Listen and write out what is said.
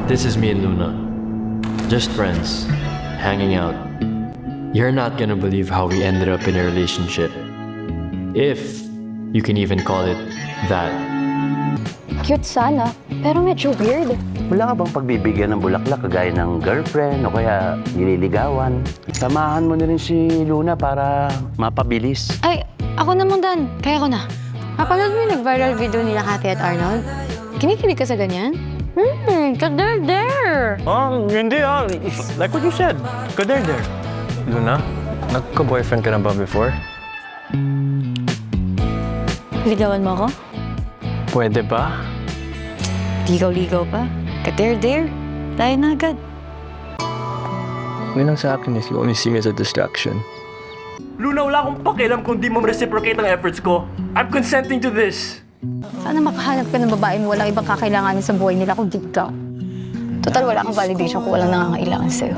This is me and Luna. Just friends. Hanging out. You're not gonna believe how we ended up in a relationship. If you can even call it that. Cute sana, pero medyo weird. Wala ka bang pagbibigyan ng bulaklak kagaya ng girlfriend o kaya nililigawan? Samahan mo na rin si Luna para mapabilis. Ay, ako naman Dan. Kaya ko na. Napanood mo yung nag-viral video nila Kathy at Arnold? Kinikilig ka sa ganyan? Kader-der! Hindi like what you said. Kader-der. Luna, nagka-boyfriend ka na ba before? Ligawan mo ako? Pwede ba? Ligaw-ligaw pa? Kader-der? Tayo na agad. Yun ang sa akin is you only see me as a distraction. Luna, wala akong pakialam kung di mo reciprocate ang efforts ko. I'm consenting to this. Sana makahanap ka ng babae mo walang ibang kakailanganin sa buhay nila kung di ka. Total, wala kang validation kung walang nangangailangan sa'yo.